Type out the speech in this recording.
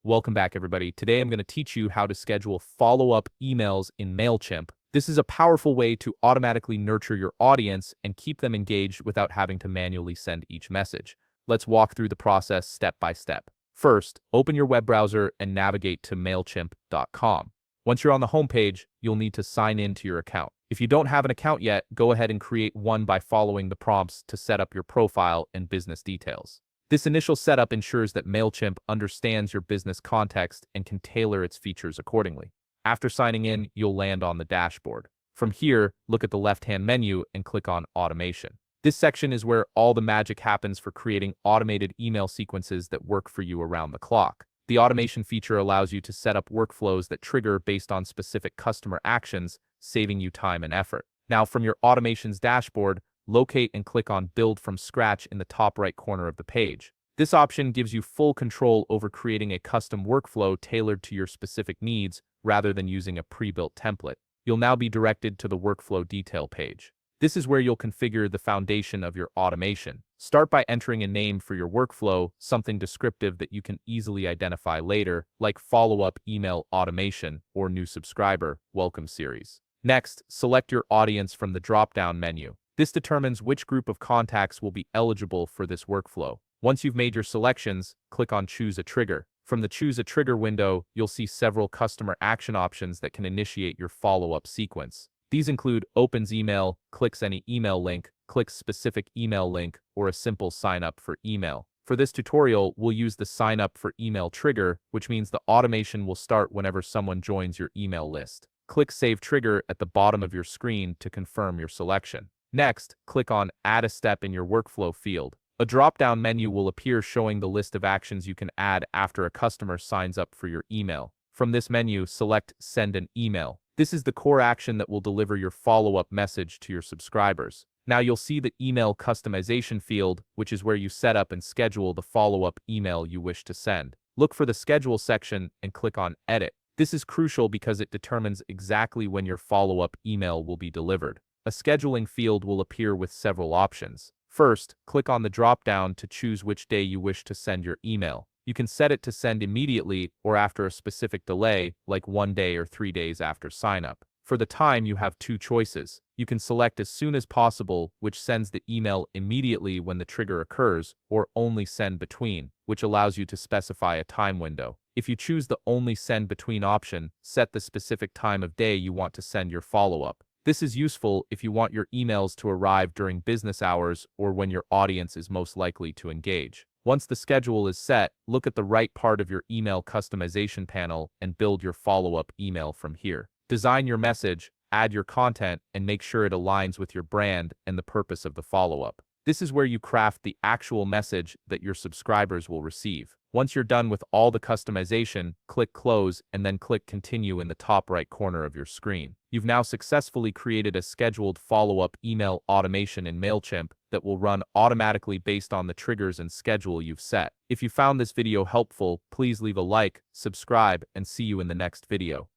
Welcome back, everybody. Today I'm going to teach you how to schedule follow-up emails in Mailchimp. This is a powerful way to automatically nurture your audience and keep them engaged without having to manually send each message. Let's walk through the process step by step. First, open your web browser and navigate to Mailchimp.com. Once you're on the homepage, you'll need to sign in to your account. If you don't have an account yet, go ahead and create one by following the prompts to set up your profile and business details. This initial setup ensures that Mailchimp understands your business context and can tailor its features accordingly. After signing in, you'll land on the dashboard. From here, look at the left-hand menu and click on Automation. This section is where all the magic happens for creating automated email sequences that work for you around the clock. The automation feature allows you to set up workflows that trigger based on specific customer actions, saving you time and effort. Now, from your automations dashboard, locate and click on Build from Scratch in the top right corner of the page. This option gives you full control over creating a custom workflow tailored to your specific needs rather than using a pre-built template. You'll now be directed to the workflow detail page. This is where you'll configure the foundation of your automation. Start by entering a name for your workflow, something descriptive that you can easily identify later, like follow-up email automation or new subscriber welcome series. Next, select your audience from the drop-down menu. This determines which group of contacts will be eligible for this workflow. Once you've made your selections, click on Choose a Trigger. From the Choose a Trigger window, you'll see several customer action options that can initiate your follow-up sequence. These include opens email, clicks any email link, clicks specific email link, or a simple sign up for email. For this tutorial, we'll use the sign up for email trigger, which means the automation will start whenever someone joins your email list. Click Save Trigger at the bottom of your screen to confirm your selection. Next, click on Add a Step in your workflow field. A drop-down menu will appear showing the list of actions you can add after a customer signs up for your email. From this menu, select Send an Email. This is the core action that will deliver your follow-up message to your subscribers. Now you'll see the email customization field, which is where you set up and schedule the follow-up email you wish to send. Look for the Schedule section and click on Edit. This is crucial because it determines exactly when your follow-up email will be delivered. A scheduling field will appear with several options. First, click on the drop-down to choose which day you wish to send your email. You can set it to send immediately or after a specific delay, like 1 day or 3 days after sign-up. For the time, you have two choices. You can select as soon as possible, which sends the email immediately when the trigger occurs, or only send between, which allows you to specify a time window. If you choose the only send between option, set the specific time of day you want to send your follow-up. This is useful if you want your emails to arrive during business hours or when your audience is most likely to engage. Once the schedule is set, look at the right part of your email customization panel and build your follow-up email from here. Design your message, add your content, and make sure it aligns with your brand and the purpose of the follow-up. This is where you craft the actual message that your subscribers will receive. Once you're done with all the customization, click Close and then click Continue in the top right corner of your screen. You've now successfully created a scheduled follow-up email automation in Mailchimp that will run automatically based on the triggers and schedule you've set. If you found this video helpful, please leave a like, subscribe, and see you in the next video.